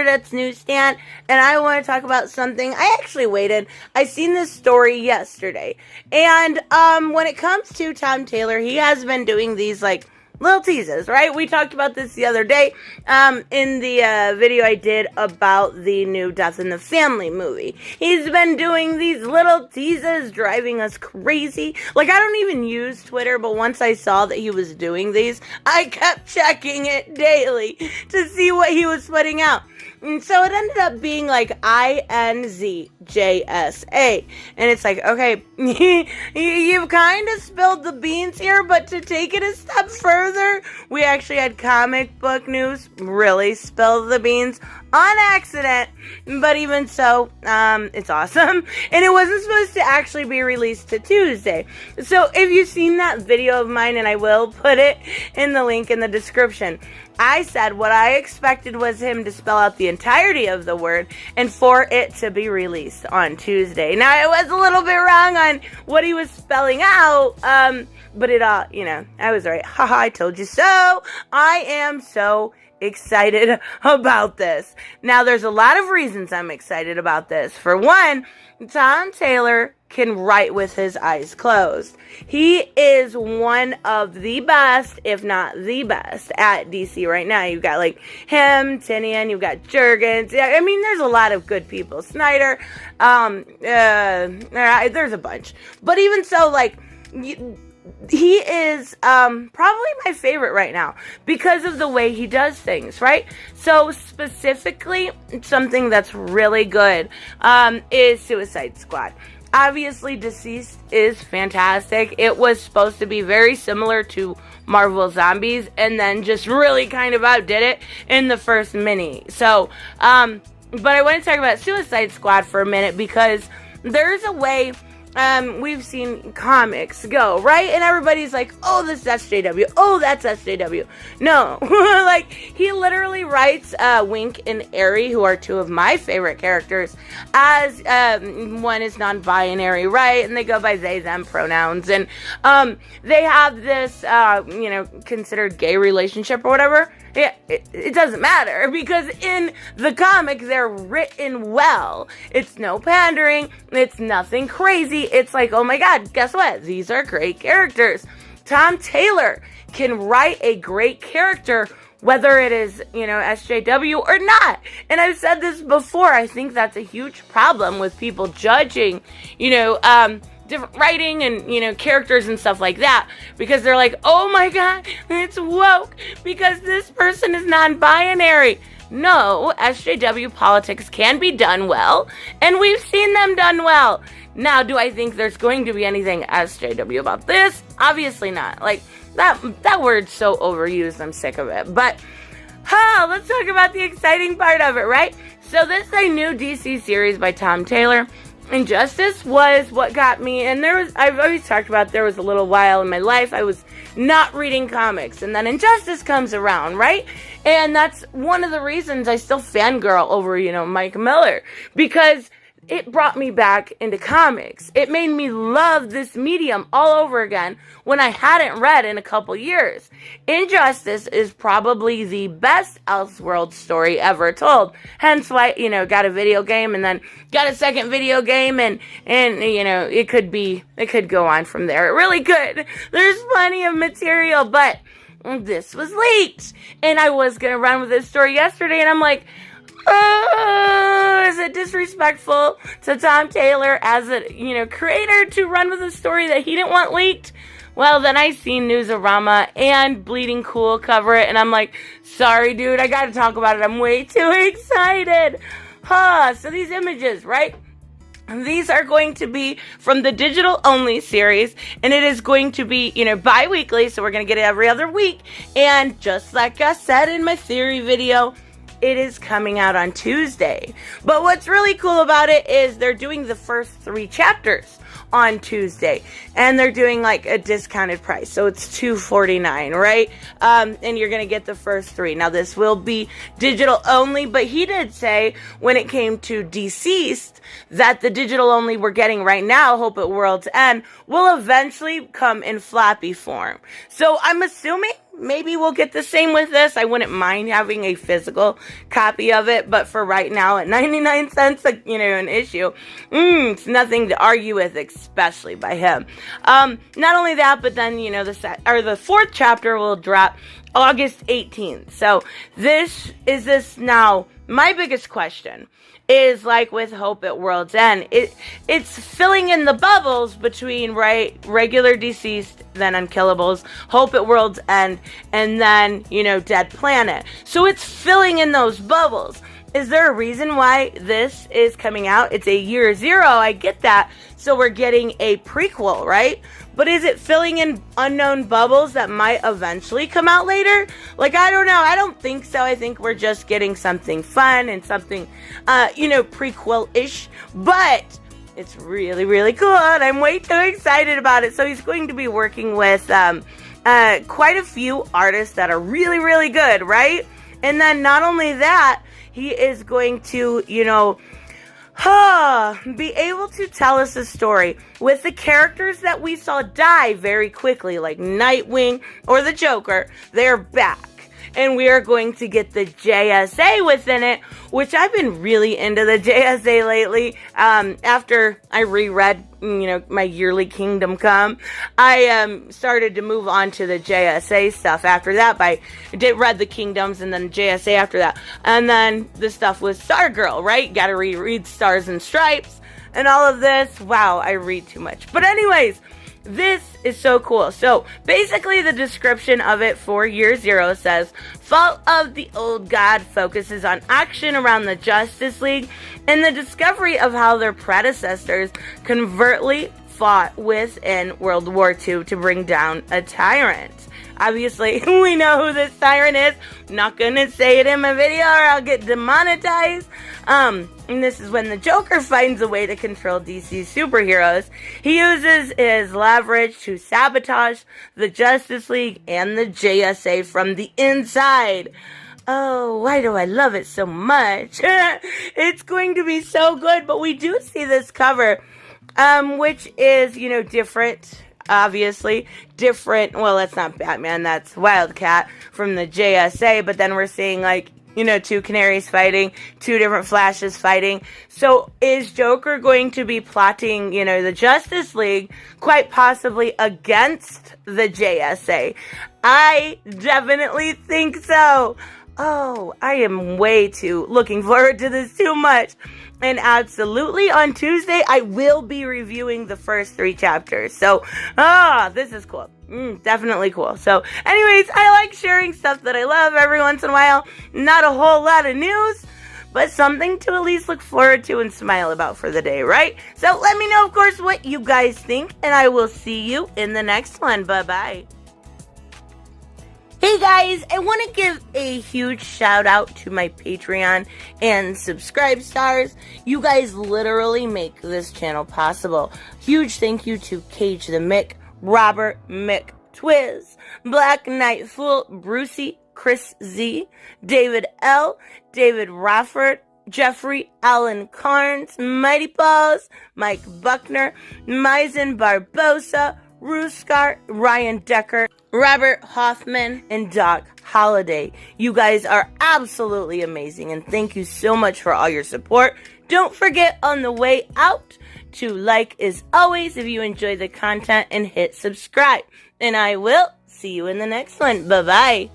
Nerdette's NewsStand, and I want to talk about something. I actually waited. I seen this story yesterday, and when it comes to Tom Taylor, he has been doing these like little teases, right? We talked about this the other day in the video I did about the new Death in the Family movie. He's been doing these little teases, driving us crazy. Like, I don't even use Twitter, but once I saw that he was doing these, I kept checking it daily to see what he was putting out. And so it ended up being like INZJSA. And it's like, okay, you've kind of spilled the beans here, but to take it a step further, we actually had comic book news really spill the beans on accident. But even so, it's awesome. And it wasn't supposed to actually be released to Tuesday. So if you've seen that video of mine, and I will put it in the link in the description, I said what I expected was him to spell out the entirety of the word and for it to be released on Tuesday. Now, I was a little bit wrong on what he was spelling out, but it all, I was right. Haha, I told you so. I am so excited about this. Now, there's a lot of reasons I'm excited about this. For one, Tom Taylor can write with his eyes closed. He is one of the best, if not the best, at DC right now. You've got like him, Tinian, you've got Jurgens. Yeah, I mean, there's a lot of good people. Snyder, there's a bunch. But even so, like, he is probably my favorite right now because of the way he does things, right? So specifically, something that's really good is Suicide Squad. Obviously, Deceased is fantastic. It was supposed to be very similar to Marvel Zombies and then just really kind of outdid it in the first mini. So, but I want to talk about Suicide Squad for a minute because there's a way we've seen comics go, right? And everybody's like, oh, this is SJW. Oh, that's SJW. No. Like, he literally writes Wink and Airy, who are two of my favorite characters, as one is non-binary, right? And they go by they, them pronouns. And they have this, considered gay relationship or whatever. Yeah, it doesn't matter because in the comic they're written well. It's no pandering. It's nothing crazy. It's like, oh my God, guess what? These are great characters. Tom Taylor can write a great character, whether it is, SJW or not. And I've said this before. I think that's a huge problem with people judging, different writing and, characters and stuff like that, because they're like, oh my God, it's woke because this person is non-binary. No, SJW politics can be done well, and we've seen them done well. Now, do I think there's going to be anything SJW about this? Obviously not. Like, that word's so overused, I'm sick of it. But, let's talk about the exciting part of it, right? So this is a new DC series by Tom Taylor. Injustice was what got me, and I've always talked about, there was a little while in my life I was not reading comics, and then Injustice comes around, right? And that's one of the reasons I still fangirl over, Mike Miller, because it brought me back into comics. It made me love this medium all over again when I hadn't read in a couple years. Injustice is probably the best Elseworld story ever told. Hence why, got a video game and then got a second video game and it could go on from there. It really could. There's plenty of material, but this was leaked. And I was going to run with this story yesterday and I'm like, is it disrespectful to Tom Taylor as a, creator to run with a story that he didn't want leaked? Well, then I seen Newsarama and Bleeding Cool cover it, and I'm like, sorry, dude, I gotta talk about it. I'm way too excited. So these images, right? These are going to be from the digital-only series, and it is going to be, bi-weekly, so we're going to get it every other week. And just like I said in my theory video, it is coming out on Tuesday. But what's really cool about it is they're doing the first 3 chapters on Tuesday, and they're doing like a discounted price, so it's $2.49, right? And you're gonna get the first 3. Now this will be digital only, but he did say when it came to Deceased that the digital only we're getting right now, Hope at World's End, will eventually come in floppy form. So I'm assuming maybe we'll get the same with this. I wouldn't mind having a physical copy of it, but for right now, at 99 cents, an issue, it's nothing to argue with, especially by him. Not only that, but then, the fourth chapter will drop August 18th. So this now, my biggest question is, like with Hope at World's End, it's filling in the bubbles between, regular Deceased, then Unkillables, Hope at World's End, and then, Dead Planet. So it's filling in those bubbles. Is there a reason why this is coming out? It's a year zero, I get that. So we're getting a prequel, right? But is it filling in unknown bubbles that might eventually come out later? I don't know. I don't think so. I think we're just getting something fun and something, prequel-ish. But it's really, really cool, and I'm way too excited about it. So he's going to be working with quite a few artists that are really, really good, right? And then not only that, he is going to, be able to tell us a story with the characters that we saw die very quickly, like Nightwing or the Joker. They're back. And we are going to get the JSA within it, which I've been really into the JSA lately. After I reread, my yearly Kingdom Come, I started to move on to the JSA stuff after that. I read the Kingdoms and then JSA after that. And then the stuff with Stargirl, right? Gotta reread Stars and Stripes and all of this. Wow, I read too much. But anyways, this is so cool. So basically the description of it for year zero says, Fall of the Old God focuses on action around the Justice League and the discovery of how their predecessors covertly fought within World War II to bring down a tyrant. Obviously, we know who this tyrant is. I'm not gonna say it in my video or I'll get demonetized. And this is when the Joker finds a way to control DC's superheroes. He uses his leverage to sabotage the Justice League and the JSA from the inside. Oh, why do I love it so much? It's going to be so good, but we do see this cover, which is, different. Obviously different. Well, that's not Batman, that's Wildcat from the JSA, but then we're seeing two canaries fighting, two different Flashes fighting. So is Joker going to be plotting, the Justice League quite possibly against the JSA? I definitely think so. Oh, I am way too looking forward to this too much. And absolutely on Tuesday, I will be reviewing the first 3 chapters. So, this is cool. Definitely cool. So, anyways, I like sharing stuff that I love every once in a while. Not a whole lot of news, but something to at least look forward to and smile about for the day, right? So, let me know, of course, what you guys think, and I will see you in the next one. Bye-bye. Hey guys, I want to give a huge shout out to my Patreon and subscribe stars. You guys literally make this channel possible. Huge thank you to Cage the Mick, Robert Mick Twiz, Black Knight Fool, Brucey, Chris Z, David L, David Rafford, Jeffrey Allen Carnes, Mighty Balls, Mike Buckner, Maizen Barbosa, Ruskar, Ryan Decker, Robert Hoffman, and Doc Holliday. You guys are absolutely amazing, and thank you so much for all your support. Don't forget on the way out to like as always if you enjoy the content and hit subscribe. And I will see you in the next one. Bye-bye.